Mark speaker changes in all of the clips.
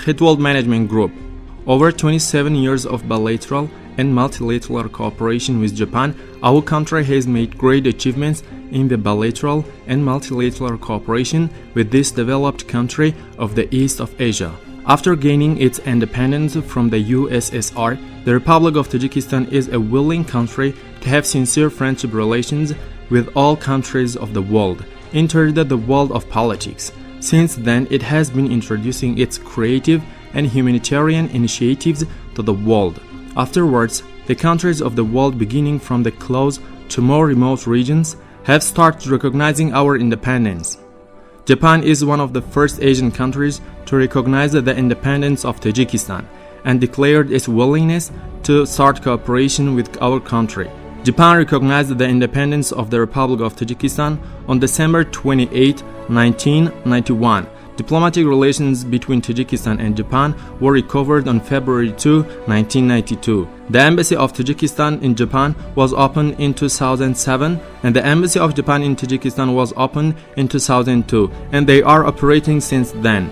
Speaker 1: Hit World Management Group. Over 27 years of bilateral and multilateral cooperation with Japan, our country has made great achievements in the bilateral and multilateral cooperation with this developed country of the East of Asia. After gaining its independence from the USSR, the Republic of Tajikistan is a willing country to have sincere friendship relations with all countries of the world, entered the world of politics. Since then, it has been introducing its creative and humanitarian initiatives to the world. Afterwards, the countries of the world, beginning from the close to more remote regions, have started recognizing our independence. Japan is one of the first Asian countries to recognize the independence of Tajikistan and declared its willingness to start cooperation with our country. Japan recognized the independence of the Republic of Tajikistan on December 28, 1991. Diplomatic relations between Tajikistan and Japan were recovered on February 2, 1992. The Embassy of Tajikistan in Japan was opened in 2007, and the Embassy of Japan in Tajikistan was opened in 2002, and they are operating since then.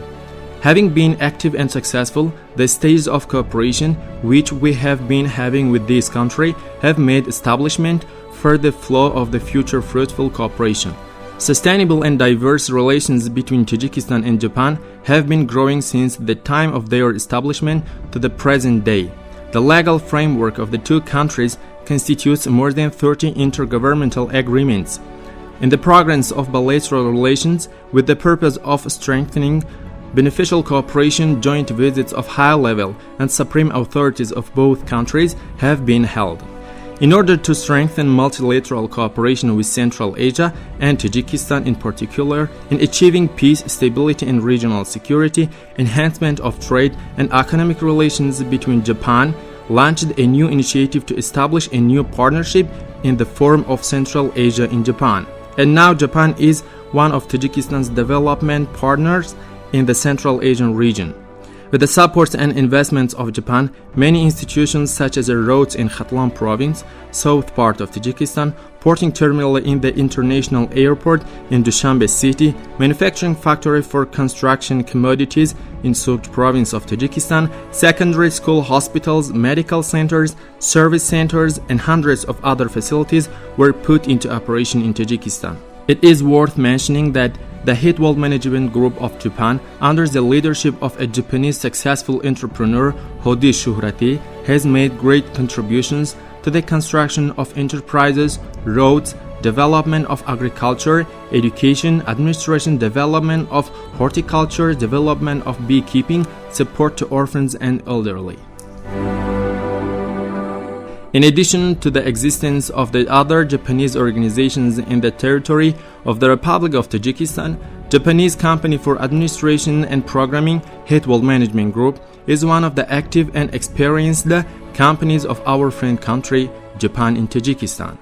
Speaker 1: Having been active and successful, the stages of cooperation which we have been having with this country have made establishment for the flow of the future fruitful cooperation. Sustainable and diverse relations between Tajikistan and Japan have been growing since the time of their establishment to the present day. The legal framework of the two countries constitutes more than 30 intergovernmental agreements. In the progress of bilateral relations, with the purpose of strengthening beneficial cooperation, joint visits of high level and supreme authorities of both countries have been held. In order to strengthen multilateral cooperation with Central Asia and Tajikistan in particular, in achieving peace, stability and regional security, enhancement of trade and economic relations between Japan, launched a new initiative to establish a new partnership in the form of Central Asia in Japan. And now Japan is one of Tajikistan's development partners in the Central Asian region. With the support and investments of Japan, many institutions such as the roads in Khatlam province, south part of Tajikistan, porting terminal in the international airport in Dushanbe city, manufacturing factory for construction commodities in Sukt province of Tajikistan, secondary school, hospitals, medical centers, service centers, and hundreds of other facilities were put into operation in Tajikistan. It is worth mentioning that the Hit World Management Group of Japan, under the leadership of a Japanese successful entrepreneur, Hadi Shohrati, has made great contributions to the construction of enterprises, roads, development of agriculture, education, administration, development of horticulture, development of beekeeping, support to orphans and elderly. In addition to the existence of the other Japanese organizations in the territory of the Republic of Tajikistan, Japanese Company for Administration and Programming, Hit World Management Group, is one of the active and experienced companies of our friend country, Japan in Tajikistan.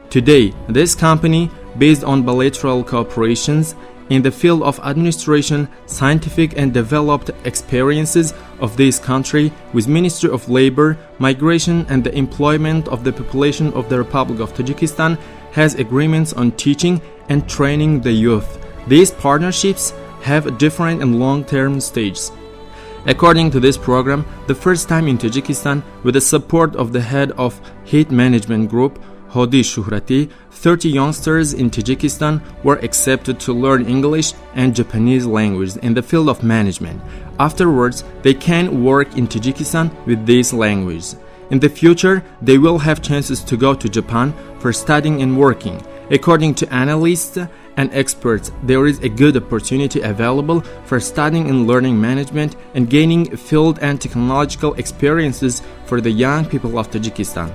Speaker 1: Today, this company, based on bilateral cooperations in the field of administration, scientific and developed experiences of this country with Ministry of Labor, Migration and the Employment of the Population of the Republic of Tajikistan, has agreements on teaching and training the youth. These partnerships have different and long-term stages. According to this program, the first time in Tajikistan, with the support of the head of Hit Management Group, Hadi Shohrati, 30 youngsters in Tajikistan were accepted to learn English and Japanese language in the field of management. Afterwards, they can work in Tajikistan with these languages. In the future, they will have chances to go to Japan for studying and working. According to analysts and experts, there is a good opportunity available for studying and learning management and gaining field and technological experiences for the young people of Tajikistan.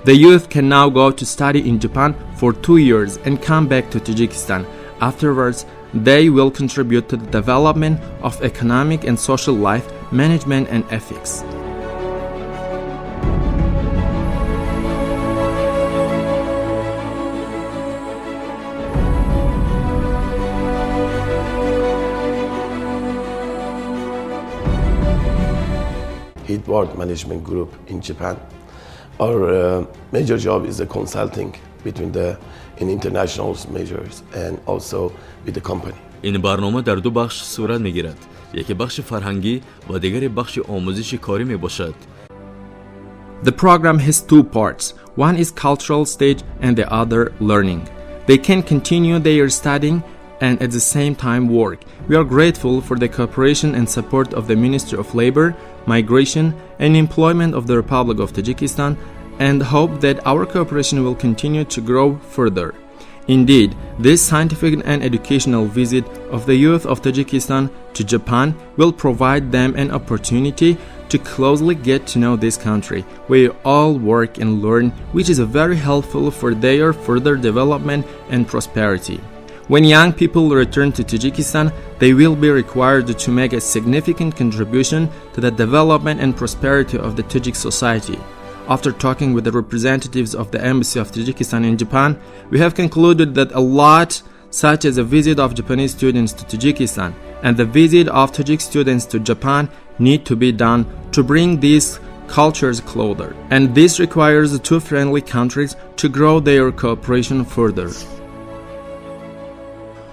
Speaker 1: The youth can now go to study in Japan for 2 years and come back to Tajikistan. Afterwards, they will contribute to the development of economic and social life, management and ethics.
Speaker 2: Hit World Management Group in Japan. Our major job is the consulting between in international measures and also with the company.
Speaker 3: این برنامه در دو بخش صورت میگیرد. یکی بخش فرهنگی و دیگری بخش آموزش کاری می باشد.
Speaker 1: The program has two parts. One is cultural stage and the other learning. They can continue their studying and at the same time work. We are grateful for the cooperation and support of the Ministry of Labor, Migration and Employment of the Republic of Tajikistan and hope that our cooperation will continue to grow further. Indeed, this scientific and educational visit of the youth of Tajikistan to Japan will provide them an opportunity to closely get to know this country, where all work and learn, which is very helpful for their further development and prosperity. When young people return to Tajikistan, they will be required to make a significant contribution to the development and prosperity of the Tajik society. After talking with the representatives of the Embassy of Tajikistan in Japan, we have concluded that a lot, such as a visit of Japanese students to Tajikistan and the visit of Tajik students to Japan, need to be done to bring these cultures closer. And this requires the two friendly countries to grow their cooperation further.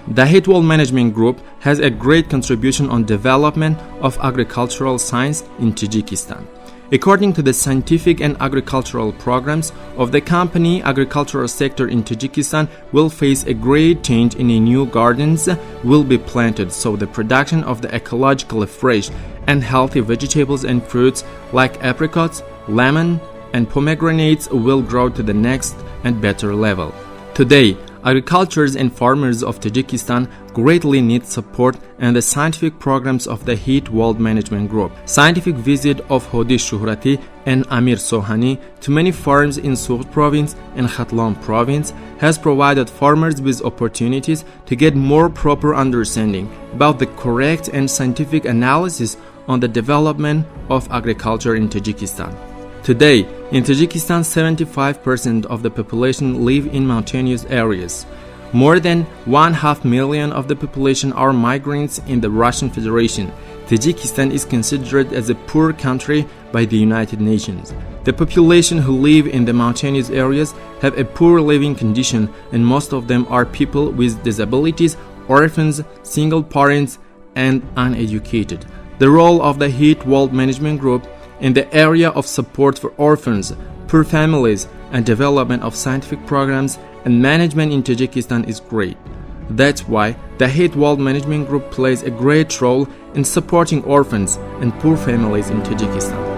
Speaker 1: The Hadi Management Group has a great contribution on development of agricultural science in Tajikistan. According to the scientific and agricultural programs of the company, agricultural sector in Tajikistan will face a great change in new gardens will be planted, so the production of the ecologically fresh and healthy vegetables and fruits like apricots, lemon, and pomegranates will grow to the next and better level. Today, agricultures and farmers of Tajikistan greatly need support and the scientific programs of the Hadi World Management Group. Scientific visit of Hadi Shohrati and Amir Sohani to many farms in Sough province and Khatlam province has provided farmers with opportunities to get more proper understanding about the correct and scientific analysis on the development of agriculture in Tajikistan. Today, in Tajikistan, 75% of the population live in mountainous areas. More than 1/2 million of the population are migrants in the Russian Federation. Tajikistan is considered as a poor country by the United Nations. The population who live in the mountainous areas have a poor living condition, and most of them are people with disabilities, orphans, single parents, and uneducated. The role of the Hadi World Management Group in the area of support for orphans, poor families, and development of scientific programs and management in Tajikistan is great. That's why the Hadi World Management Group plays a great role in supporting orphans and poor families in Tajikistan.